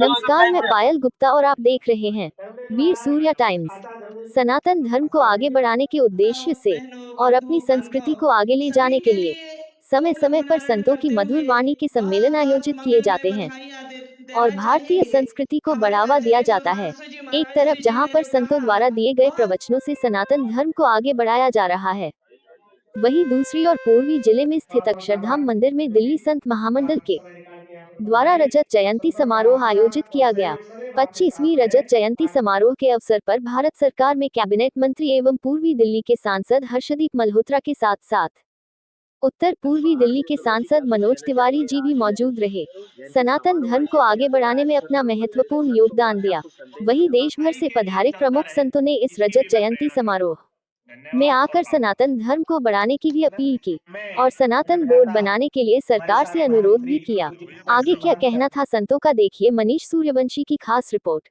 नमस्कार, मैं पायल गुप्ता और आप देख रहे हैं वीर सूर्या टाइम्स। सनातन धर्म को आगे बढ़ाने के उद्देश्य से और अपनी संस्कृति को आगे ले जाने के लिए समय समय पर संतों की मधुर वाणी के सम्मेलन आयोजित किए जाते हैं और भारतीय संस्कृति को बढ़ावा दिया जाता है। एक तरफ जहां पर संतों द्वारा दिए गए प्रवचनों से सनातन धर्म को आगे बढ़ाया जा रहा है, वहीं दूसरी ओर पूर्वी जिले में स्थित अक्षरधाम मंदिर में दिल्ली संत महामंडल के द्वारा रजत जयंती समारोह आयोजित किया गया। 25वीं रजत जयंती समारोह के अवसर पर भारत सरकार में कैबिनेट मंत्री एवं पूर्वी दिल्ली के सांसद हर्षदीप मल्होत्रा के साथ साथ उत्तर पूर्वी दिल्ली के सांसद मनोज तिवारी जी भी मौजूद रहे। सनातन धर्म को आगे बढ़ाने में अपना महत्वपूर्ण योगदान दिया। वहीं देश भर से पधारे प्रमुख संतों ने इस रजत जयंती समारोह में आकर सनातन धर्म को बढ़ाने की भी अपील की और सनातन बोर्ड बनाने के लिए सरकार से अनुरोध भी किया। आगे क्या कहना था संतों का, देखिए मनीष सूर्यवंशी की खास रिपोर्ट।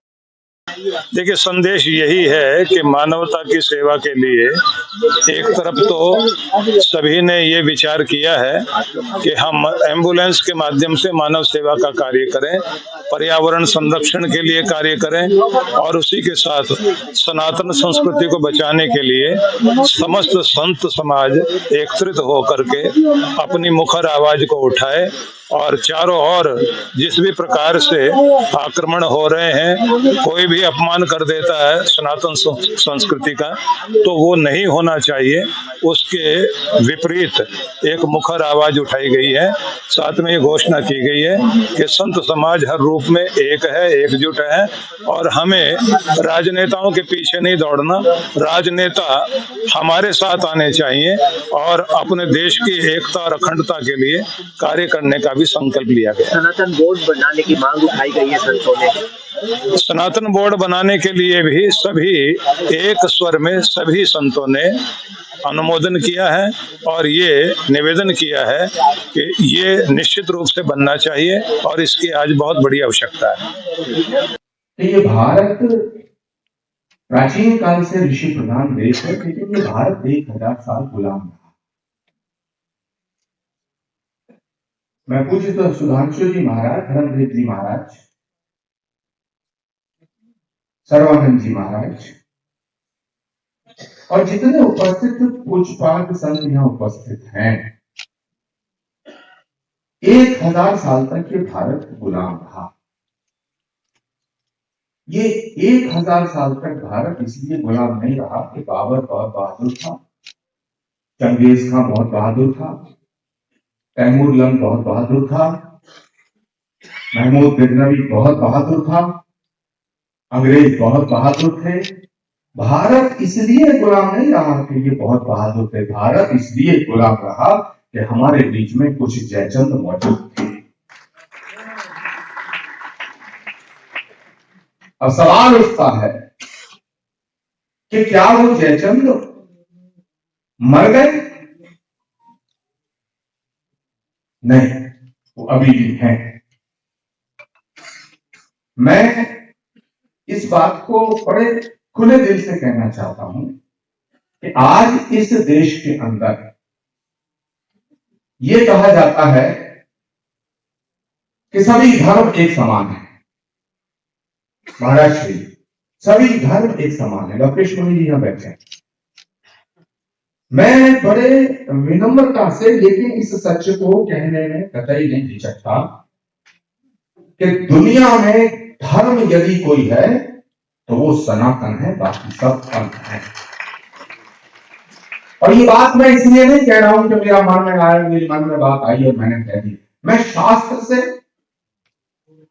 देखिए, संदेश यही है कि मानवता की सेवा के लिए एक तरफ तो सभी ने ये विचार किया है कि हम एम्बुलेंस के माध्यम से मानव सेवा का कार्य करें, पर्यावरण संरक्षण के लिए कार्य करें और उसी के साथ सनातन संस्कृति को बचाने के लिए समस्त संत समाज एकत्रित होकर के अपनी मुखर आवाज को उठाए और चारों ओर जिस भी प्रकार से आक्रमण हो रहे हैं, कोई भी अपमान कर देता है सनातन संस्कृति का, तो वो नहीं होना चाहिए। उसके विपरीत एक मुखर आवाज उठाई गई है। साथ में ये घोषणा की गई है कि संत समाज हर रूप में एक है, एकजुट है और हमें राजनेताओं के पीछे नहीं दौड़ना। राजनेता हमारे साथ आने चाहिए और अपने देश की एकता और अखंडता के लिए कार्य करने का भी संकल्प लिया गया। सनातन बोर्ड बनाने की मांग उठाई गई है संतों ने। सनातन बोर्ड बनाने के लिए भी सभी एक स्वर में सभी संतों ने अनुमोदन किया है और ये निवेदन किया है कि ये निश्चित रूप से बनना चाहिए और इसकी आज बहुत बड़ी आवश्यकता है। ये भारत प्राचीन काल से ऋषि प्रधान देश है, लेकिन ये भारत 1000 साल गुलाम रहा। मैं पूछे तो सुधांशु जी महाराज, धर्मदेव जी महाराज, सर्वानंद जी महाराज और जितने उपस्थित पूज्यपाद संत यहाँ उपस्थित हैं, 1000 साल तक ये भारत गुलाम रहा। ये 1000 साल तक भारत इसलिए गुलाम नहीं रहा कि बाबर बहुत बहादुर था, चंगेज खां बहुत बहादुर था, तैमूर लंग बहुत बहादुर था, महमूद गजनवी बहुत बहादुर था, अंग्रेज बहुत बहादुर थे। भारत इसलिए गुलाम नहीं रहा कि ये बहुत बहादुर थे, भारत इसलिए गुलाम रहा कि हमारे बीच में कुछ जयचंद मौजूद थे। अब सवाल उठता है कि क्या वो जयचंद मर गए? नहीं, वो अभी भी हैं। मैं इस बात को बड़े खुले दिल से कहना चाहता हूं कि आज इस देश के अंदर यह कहा जाता है कि सभी धर्म एक समान है। महाराज श्री, सभी धर्म एक समान है। डॉक्टर मुनि जी यहां बैठे हैं। मैं बड़े विनम्रता से लेकिन इस सच को कहने में कतई नहीं हिचकता कि दुनिया में धर्म यदि कोई है तो वो सनातन है, बाकी सब पंथ है। और ये बात मैं इसलिए नहीं कह रहा हूं कि मेरा मन में आया, मेरे मन में बात आई और मैंने कह दी। मैं शास्त्र से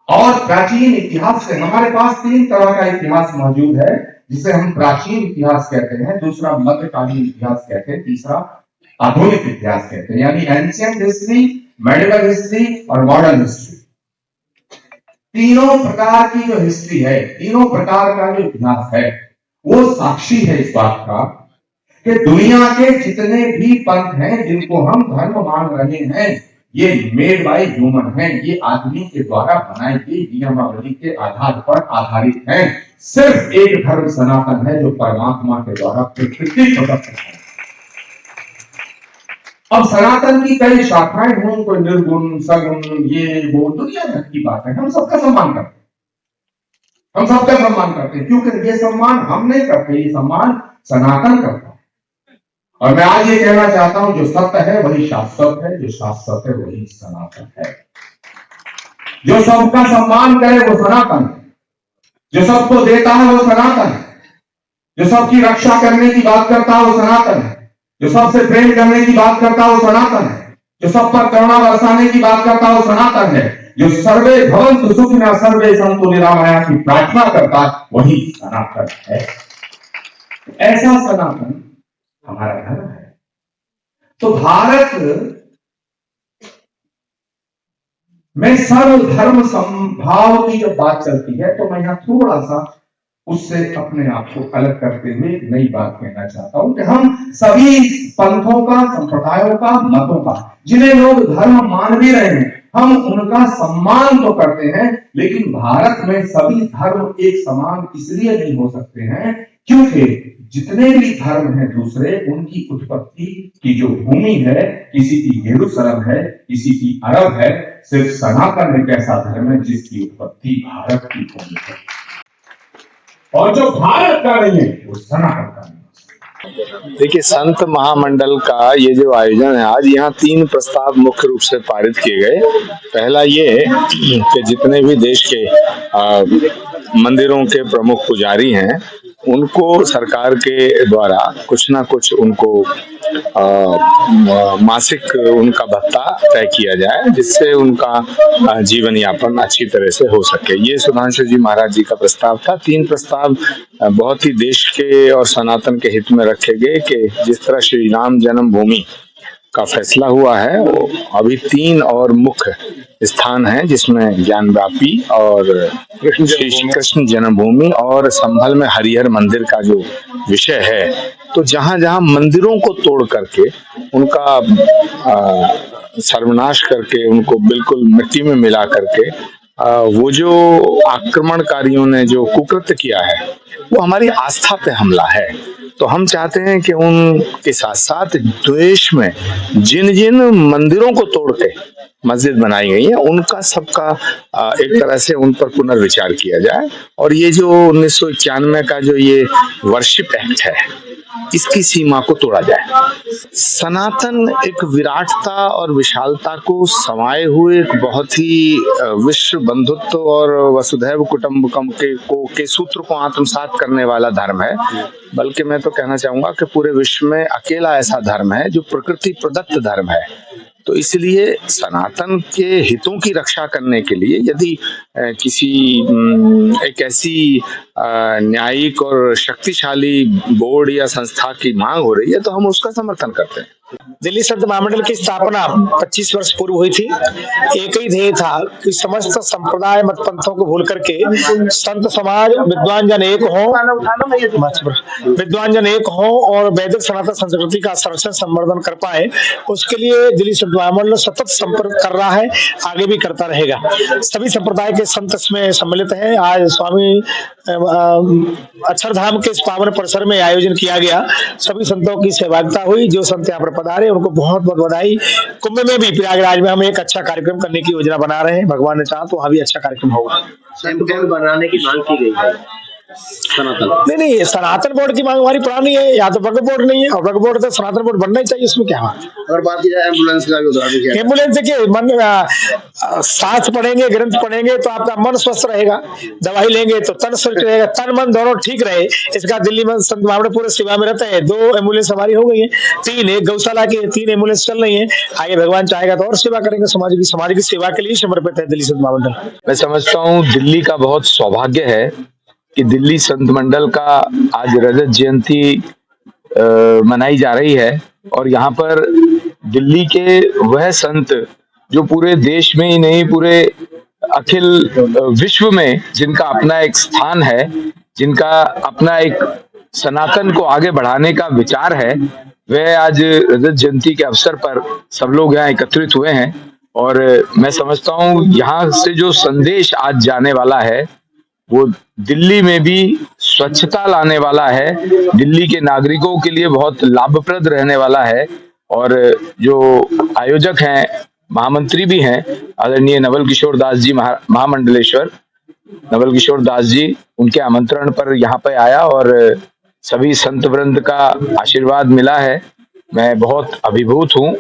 और प्राचीन इतिहास से, हमारे पास 3 तरह का इतिहास मौजूद है, जिसे हम प्राचीन इतिहास कहते हैं, दूसरा मध्यकालीन इतिहास कहते हैं, तीसरा आधुनिक इतिहास कहते हैं, यानी एंशिएंट हिस्ट्री, मेडिवल हिस्ट्री और मॉडर्न हिस्ट्री। तीनों प्रकार की जो हिस्ट्री है, तीनों प्रकार का जो इतिहास है, वो साक्षी है इस बात का कि दुनिया के जितने भी पंथ हैं जिनको हम धर्म मान रहे हैं, ये मेड बाय ह्यूमन है, ये आदमी के द्वारा बनाई गई नियमावली के आधार पर आधारित है। सिर्फ एक धर्म सनातन है जो परमात्मा के द्वारा प्रकृति प्रदत्त है। अब सनातन की कई शाखाएं हों, कोई निर्गुण, सगुण, ये वो दुनिया भर की बात है, हम सबका सम्मान करते हैं। हम सबका सम्मान करते हैं, क्योंकि ये सम्मान हम नहीं करते, ये सम्मान सनातन करता है। और मैं आज ये कहना चाहता हूं, जो सत्य है वही शाश्वत है, जो शाश्वत है वही सनातन है। जो सबका सम्मान करे वो सनातन है, जो सबको देता है वो सनातन है, जो सबकी रक्षा करने की बात करता है वो सनातन है, जो सबसे प्रेम करने की बात करता है वो सनातन है, जो सब पर करुणा बरसाने की बात करता है वो सनातन है, जो सर्वे भवन्तु सुखिनः सर्वे सन्तु निरामया की प्रार्थना करता है वही सनातन है। ऐसा सनातन हमारा धर्म है। तो भारत में सर्वधर्म समभाव की जब बात चलती है तो मैं यहां थोड़ा सा उससे अपने आप को अलग करते हुए एक नई बात कहना चाहता हूं कि हम सभी पंथों का, संप्रदायों का, मतों का, जिन्हें लोग धर्म मान भी रहे हैं, हम उनका सम्मान तो करते हैं, लेकिन भारत में सभी धर्म एक समान इसलिए नहीं हो सकते हैं क्योंकि जितने भी धर्म हैं दूसरे, उनकी उत्पत्ति की जो भूमि है, किसी की यरूशलेम है, किसी की अरब है, सिर्फ सनातन एक ऐसा धर्म है जिसकी उत्पत्ति भारत की भूमि है, और जो भारत का नहीं है वो सनातन का नहीं। देखिए, संत महामंडल का ये जो आयोजन है, आज यहाँ 3 प्रस्ताव मुख्य रूप से पारित किए गए। पहला ये कि जितने भी देश के मंदिरों के प्रमुख पुजारी हैं, उनको सरकार के द्वारा कुछ ना कुछ उनको मासिक उनका भत्ता तय किया जाए, जिससे उनका जीवन यापन अच्छी तरह से हो सके। ये सुधांशु जी महाराज जी का प्रस्ताव था। 3 प्रस्ताव बहुत ही देश के और सनातन के हित में रखे गए कि जिस तरह श्री राम जन्मभूमि का फैसला हुआ है, वो अभी 3 और मुख्य स्थान हैं जिसमें ज्ञानव्यापी और श्री कृष्ण जन्मभूमि और संभल में हरिहर मंदिर का जो विषय है। तो जहां जहां मंदिरों को तोड़ करके उनका सर्वनाश करके उनको बिल्कुल मिट्टी में मिला करके वो जो आक्रमणकारियों ने जो कुकृत्य किया है, वो हमारी आस्था पे हमला है। तो हम चाहते हैं कि उनके साथ साथ देश में जिन जिन मंदिरों को तोड़ के मस्जिद बनाई गई है, उनका सबका एक तरह से उन पर पुनर्विचार किया जाए, और ये जो 1991 का जो ये वर्शिप एक्ट है, इसकी सीमा को तोड़ा जाए। सनातन एक विराटता और विशालता को समाये हुए एक बहुत ही विश्व बंधुत्व और वसुधैव कुटुंबकम के सूत्र को आत्मसात करने वाला धर्म है। बल्कि मैं तो कहना चाहूंगा कि पूरे विश्व में अकेला ऐसा धर्म है जो प्रकृति प्रदत्त धर्म है। तो इसलिए सनातन के हितों की रक्षा करने के लिए यदि किसी एक ऐसी न्यायिक और शक्तिशाली बोर्ड या संस्था की मांग हो रही है, तो हम उसका समर्थन करते हैं। दिल्ली संत महामंडल की स्थापना 25 वर्ष पूर्व हुई थी। एक ही ध्येय था कि समस्त संप्रदाय मत पंथों को भूल करके संत समाज विद्वान जन एक हो और वैदिक सनातन संस्कृति का संरक्षण संवर्धन कर पाए। उसके लिए दिल्ली संत महामंडल सतत संपर्क कर रहा है, आगे भी करता रहेगा। सभी संप्रदाय के संत इसमें सम्मिलित हैं। आज स्वामी अक्षरधाम के इस पावन परिसर में आयोजन किया गया। सभी संतों की सहभागिता हुई। जो संत यहाँ पर पधारे उनको बहुत बहुत बधाई। कुंभ में भी प्रयागराज में हम एक अच्छा कार्यक्रम करने की योजना बना रहे हैं। भगवान ने चाहा तो वहाँ भी अच्छा कार्यक्रम होगा। टेम्पल बनाने की मांग की गई है सनातन। नहीं, सनातन बोर्ड की मांग हमारी पुरानी है। या तो वक्फ बोर्ड नहीं है, और वक्फ बोर्ड तो सनातन बोर्ड बनना ही चाहिए। उसमें क्या है। और बात की जाए एम्बुलेंस का भी उदाहरण किया। एम्बुलेंस देखिए, शास्त्र पढ़ेंगे, ग्रंथ पढ़ेंगे तो आपका मन स्वस्थ रहेगा, दवाई लेंगे तो तन स्वस्थ रहेगा। तन मन दोनों ठीक रहे, इसका दिल्ली में संत महामंडल पूरे सेवा में रहते हैं। 2 एम्बुलेंस हमारी हो गई है, 3 एक गौशाला की 3 एम्बुलेंस चल रही है। आगे भगवान चाहेगा तो और सेवा करेंगे। समाज की सेवा के लिए समर्पित है दिल्ली संत महामंडल। मैं समझता हूँ दिल्ली का बहुत सौभाग्य है कि दिल्ली संत मंडल का आज रजत जयंती मनाई जा रही है, और यहाँ पर दिल्ली के वह संत जो पूरे देश में ही नहीं, पूरे अखिल विश्व में जिनका अपना एक स्थान है, जिनका अपना एक सनातन को आगे बढ़ाने का विचार है, वह आज रजत जयंती के अवसर पर सब लोग यहाँ एकत्रित हुए हैं। और मैं समझता हूँ यहाँ से जो संदेश आज जाने वाला है वो दिल्ली में भी स्वच्छता लाने वाला है, दिल्ली के नागरिकों के लिए बहुत लाभप्रद रहने वाला है। और जो आयोजक हैं, महामंत्री भी हैं, आदरणीय नवल किशोर दास जी महामंडलेश्वर, नवल किशोर दास जी, उनके आमंत्रण पर यहाँ पे आया और सभी संत वृंद का आशीर्वाद मिला है। मैं बहुत अभिभूत हूँ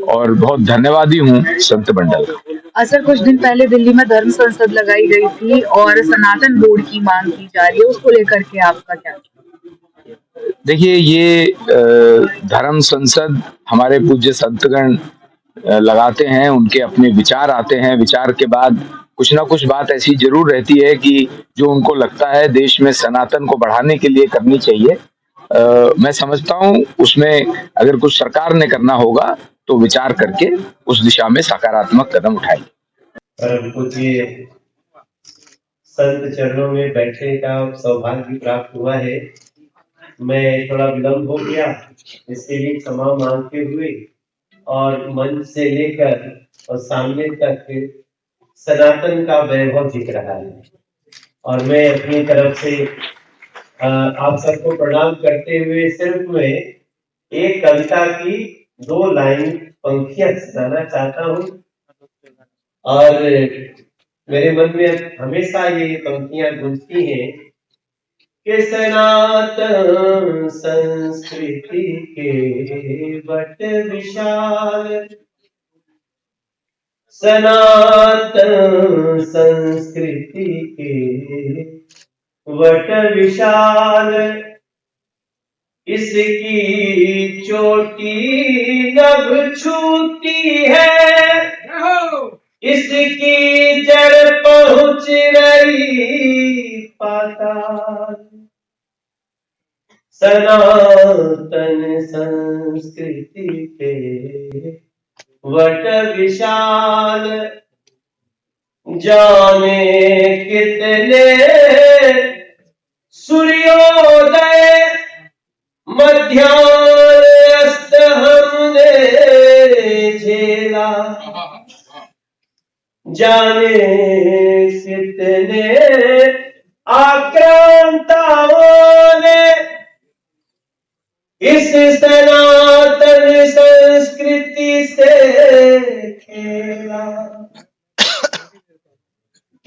और बहुत धन्यवादी हूँ संत मंडल का। सर, कुछ दिन पहले दिल्ली में धर्म संसद लगाई गई थी और सनातन बोर्ड की मांग की जा रही है, उसको लेकर के आपका क्या? देखिए, ये धर्म संसद हमारे पूज्य संतगण लगाते हैं, उनके अपने विचार आते हैं, विचार के बाद कुछ ना कुछ बात ऐसी जरूर रहती है कि जो उनको लगता है देश में सनातन को बढ़ाने के लिए करनी चाहिए। मैं समझता हूँ उसमें अगर कुछ सरकार ने करना होगा तो विचार करके उस दिशा में सकारात्मक कदम उठाएगी। परम पूज्य संत चरणों में बैठने का सौभाग्य प्राप्त हुआ है। मैं थोड़ा विलम्ब हो गया, इसके लिए क्षमा मांगते हुए और मंच से लेकर और सामने तक सनातन का वैभव दिख रहा है और मैं अपनी तरफ से आप सबको प्रणाम करते हुए सिर्फ मैं एक कविता की 2 लाइन पंक्तियां सुनाना चाहता हूँ और मेरे मन में हमेशा ये पंक्तियां गूंजती हैं कि सनातन संस्कृति के वट विशाल, सनातन संस्कृति के वट विशाल, इसकी चोटी नभ छूती है, इसकी जड़ पहुंच रही पाताल, सनातन संस्कृति के वट विशाल, जाने कितने सूर्योदय मध्याह्न अस्त हमने झेला, जाने कितने आक्रांताओं ने इस सनातन संस्कृति से खेला,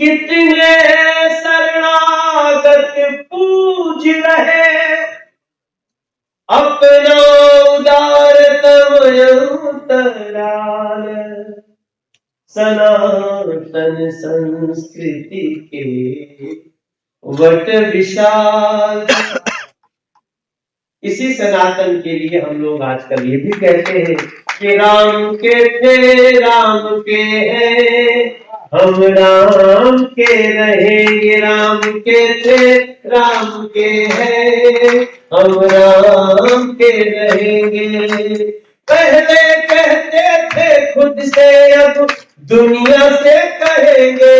कितने शरणागत पूज रहे अपना उदारतम अंतराल, सनातन संस्कृति के वट विशाल। इसी सनातन के लिए हम लोग आजकल ये भी कहते हैं कि राम के थे राम के हैं, हम राम के रहेंगे, राम के थे राम के हैं, हम राम के रहेंगे। पहले कहते थे खुद से, अब दुनिया से कहेंगे,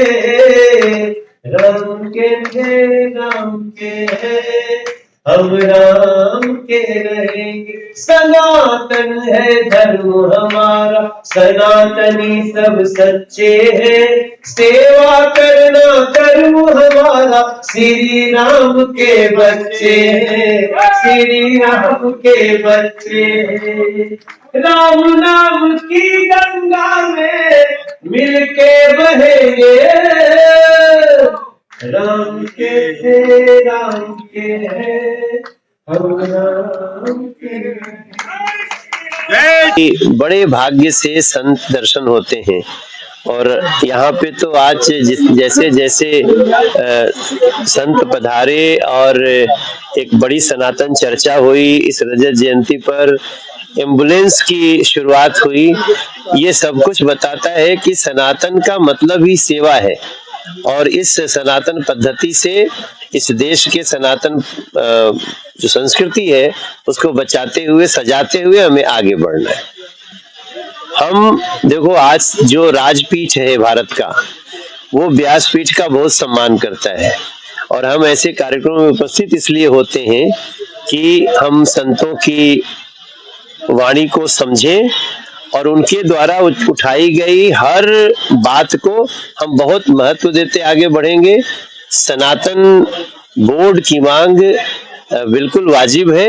राम के थे राम के हैं, हम राम के रहेंगे। सनातन है धर्म हमारा, सनातनी सब सच्चे हैं, सेवा करना कर्म हमारा, श्री राम के बच्चे हैं, श्री राम के बच्चे हैं। राम नाम की गंगा में मिलके बहेंगे, राम के थे राम के हैं, हम राम के। बड़े भाग्य से संत दर्शन होते हैं और यहाँ पे तो आज जैसे जैसे संत पधारे और एक बड़ी सनातन चर्चा हुई, इस रजत जयंती पर एम्बुलेंस की शुरुआत हुई, ये सब कुछ बताता है कि सनातन का मतलब ही सेवा है और इस सनातन पद्धति से इस देश के सनातन जो संस्कृति है उसको बचाते हुए सजाते हुए हमें आगे बढ़ना है। हम देखो, आज जो राजपीठ है भारत का, वो व्यासपीठ का बहुत सम्मान करता है और हम ऐसे कार्यक्रमों में उपस्थित इसलिए होते हैं कि हम संतों की वाणी को समझें और उनके द्वारा उठाई गई हर बात को हम बहुत महत्व देते आगे बढ़ेंगे। सनातन बोर्ड की मांग बिल्कुल वाजिब है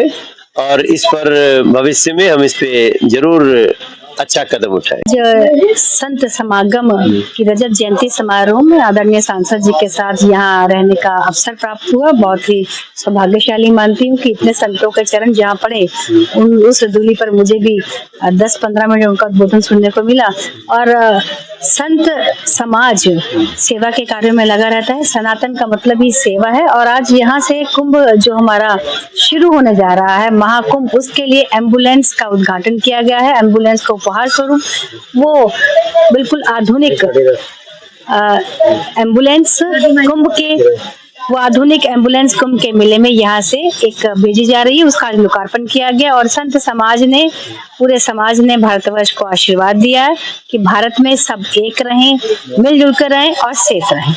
और इस पर भविष्य में हम इस पे जरूर अच्छा कदम उठाए। जो संत समागम की रजत जयंती समारोह में आदरणीय सांसद जी के साथ यहाँ रहने का अवसर प्राप्त हुआ। बहुत ही सौभाग्यशाली मानती हूँ कि इतने संतों के चरण जहाँ पड़े उस दूरी पर मुझे भी 10-15 मिनट उनका उद्बोधन सुनने को मिला। और संत समाज सेवा के कार्यों में लगा रहता है। सनातन का मतलब ही सेवा है। और आज यहाँ से कुंभ जो हमारा शुरू होने जा रहा है, महाकुंभ, उसके लिए एम्बुलेंस का उद्घाटन किया गया है। एम्बुलेंस को उपहार स्वरूप वो बिल्कुल आधुनिक एम्बुलेंस कुंभ के वो आधुनिक एम्बुलेंस कुंभ के मेले में यहाँ से एक भेजी जा रही है। उसका आज लोकार्पण किया गया और संत समाज ने, पूरे समाज ने भारतवर्ष को आशीर्वाद दिया है कि भारत में सब एक रहें, मिलजुल कर रहें और सेफ रहें।